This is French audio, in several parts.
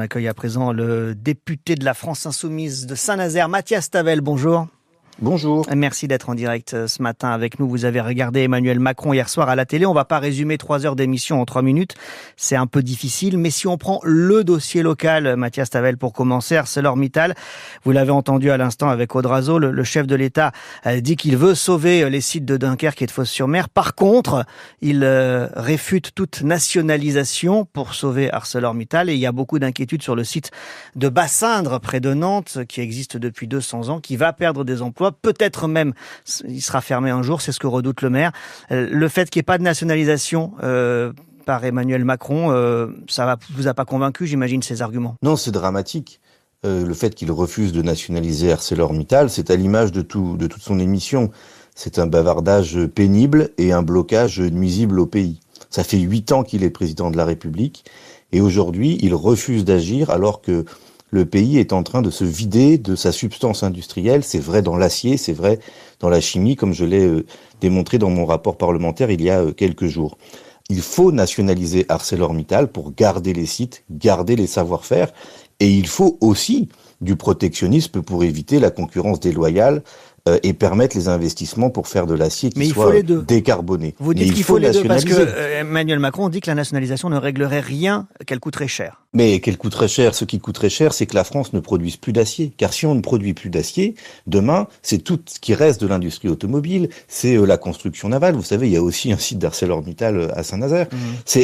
accueille à présent le député de la France Insoumise de Saint-Nazaire, Mathias Tavel. Bonjour. Bonjour. Merci d'être en direct ce matin avec nous. Vous avez regardé Emmanuel Macron hier soir à la télé. On ne va pas résumer 3 heures d'émission en 3 minutes. C'est un peu difficile. Mais si on prend le dossier local, Mathias Tavel, pour commencer, ArcelorMittal, vous l'avez entendu à l'instant avec Audrazo, le chef de l'État dit qu'il veut sauver les sites de Dunkerque et de Fos-sur-Mer. Par contre, il réfute toute nationalisation pour sauver ArcelorMittal. Et il y a beaucoup d'inquiétudes sur le site de Bassindre, près de Nantes, qui existe depuis 200 ans, qui va perdre des emplois. Peut-être même, il sera fermé un jour, c'est ce que redoute le maire. Le fait qu'il n'y ait pas de nationalisation par Emmanuel Macron, ça vous a pas convaincu, j'imagine, ces arguments? Non, c'est dramatique. Le fait qu'il refuse de nationaliser ArcelorMittal, c'est à l'image de toute son émission. C'est un bavardage pénible et un blocage nuisible au pays. Ça fait 8 ans qu'il est président de la République et aujourd'hui, il refuse d'agir alors que le pays est en train de se vider de sa substance industrielle. C'est vrai dans l'acier, c'est vrai dans la chimie, comme je l'ai démontré dans mon rapport parlementaire il y a quelques jours. Il faut nationaliser ArcelorMittal pour garder les sites, garder les savoir-faire. Et il faut aussi du protectionnisme pour éviter la concurrence déloyale et permettre les investissements pour faire de l'acier qui soit décarboné. Vous dites qu'il faut les deux parce que Emmanuel Macron dit que la nationalisation ne réglerait rien, qu'elle coûterait cher. Mais qu'elle coûterait cher, ce qui coûterait cher, c'est que la France ne produise plus d'acier. Car si on ne produit plus d'acier, demain, c'est tout ce qui reste de l'industrie automobile, c'est la construction navale. Vous savez, il y a aussi un site d'ArcelorMittal à Saint-Nazaire.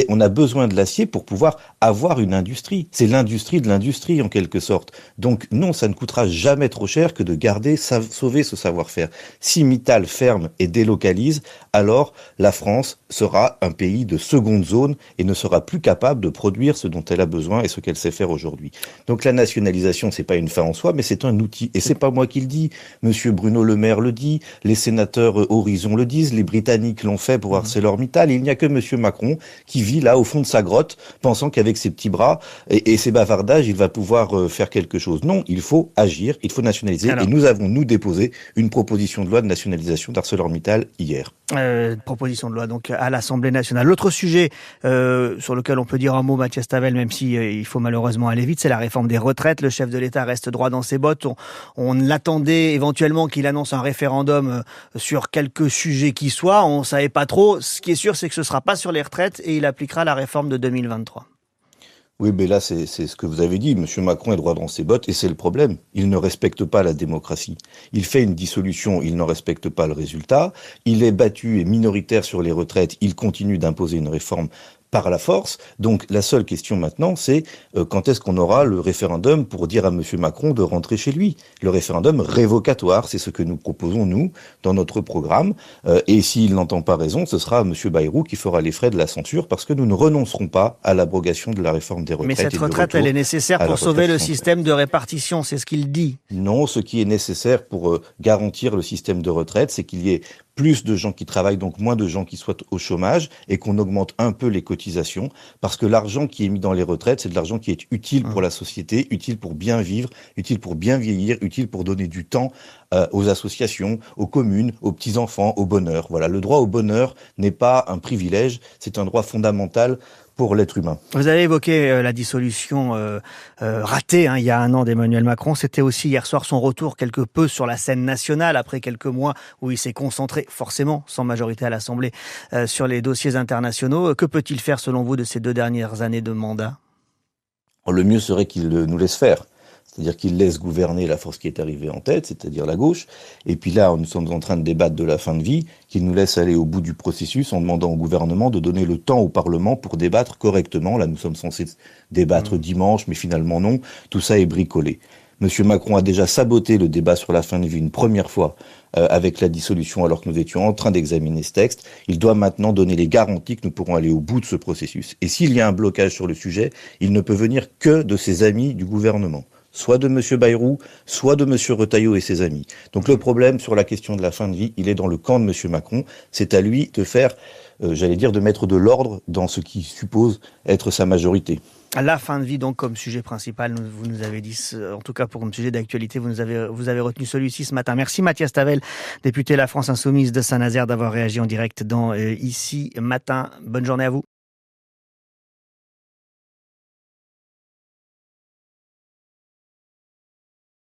On a besoin de l'acier pour pouvoir avoir une industrie. C'est l'industrie de l'industrie, en quelque sorte. Donc non, ça ne coûtera jamais trop cher que de garder, sauver ce savoir-faire. Si Mittal ferme et délocalise, alors la France sera un pays de seconde zone et ne sera plus capable de produire ce dont elle a besoin et ce qu'elle sait faire aujourd'hui. Donc la nationalisation, c'est pas une fin en soi, mais c'est un outil. Et c'est pas moi qui le dis. Monsieur Bruno Le Maire le dit, les sénateurs Horizon le disent, les Britanniques l'ont fait pour ArcelorMittal. Il n'y a que monsieur Macron qui vit là au fond de sa grotte, pensant qu'avec ses petits bras et ses bavardages, il va pouvoir faire quelque chose. Non, il faut agir, il faut nationaliser. Alors, et nous avons, déposé une proposition de loi de nationalisation d'ArcelorMittal hier. Proposition de loi donc à l'Assemblée nationale. L'autre sujet sur lequel on peut dire un mot, Mathias Tavel, même si il faut malheureusement aller vite, c'est la réforme des retraites. Le chef de l'État reste droit dans ses bottes. On l'attendait éventuellement qu'il annonce un référendum sur quelque sujet qui soit. On savait pas trop. Ce qui est sûr, c'est que ce sera pas sur les retraites et il appliquera la réforme de 2023. Oui, mais là, c'est ce que vous avez dit. Monsieur Macron est droit dans ses bottes et c'est le problème. Il ne respecte pas la démocratie. Il fait une dissolution, il n'en respecte pas le résultat. Il est battu et minoritaire sur les retraites. Il continue d'imposer une réforme par la force. Donc la seule question maintenant, c'est quand est-ce qu'on aura le référendum pour dire à monsieur Macron de rentrer chez lui. Le référendum révocatoire, c'est ce que nous proposons, nous, dans notre programme. Et s'il n'entend pas raison, ce sera monsieur Bayrou qui fera les frais de la censure, parce que nous ne renoncerons pas à l'abrogation de la réforme des retraites. Mais cette retraite, elle est nécessaire pour sauver le système de répartition, c'est ce qu'il dit. Non, ce qui est nécessaire pour garantir le système de retraite, c'est qu'il y ait plus de gens qui travaillent, donc moins de gens qui soient au chômage, et qu'on augmente un peu les cotisations, parce que l'argent qui est mis dans les retraites, c'est de l'argent qui est utile pour la société, utile pour bien vivre, utile pour bien vieillir, utile pour donner du temps aux associations, aux communes, aux petits-enfants, au bonheur. Voilà, le droit au bonheur n'est pas un privilège, c'est un droit fondamental pour l'être humain. Vous avez évoqué la dissolution ratée il y a 1 an d'Emmanuel Macron. C'était aussi hier soir son retour quelque peu sur la scène nationale après quelques mois où il s'est concentré, forcément sans majorité à l'Assemblée, sur les dossiers internationaux. Que peut-il faire selon vous de ces 2 dernières années de mandat? Le mieux serait qu'il nous laisse faire. C'est-à-dire qu'il laisse gouverner la force qui est arrivée en tête, c'est-à-dire la gauche. Et puis là, nous sommes en train de débattre de la fin de vie, qu'il nous laisse aller au bout du processus en demandant au gouvernement de donner le temps au Parlement pour débattre correctement. Là, nous sommes censés débattre dimanche, mais finalement non. Tout ça est bricolé. Monsieur Macron a déjà saboté le débat sur la fin de vie une première fois avec la dissolution alors que nous étions en train d'examiner ce texte. Il doit maintenant donner les garanties que nous pourrons aller au bout de ce processus. Et s'il y a un blocage sur le sujet, il ne peut venir que de ses amis du gouvernement. Soit de M. Bayrou, soit de M. Retailleau et ses amis. Donc le problème sur la question de la fin de vie, il est dans le camp de M. Macron. C'est à lui de faire, de mettre de l'ordre dans ce qui suppose être sa majorité. La fin de vie, donc, comme sujet principal, vous nous avez dit, en tout cas pour un sujet d'actualité, vous avez retenu celui-ci ce matin. Merci Mathias Tavel, député de la France Insoumise de Saint-Nazaire, d'avoir réagi en direct dans Ici Matin. Bonne journée à vous.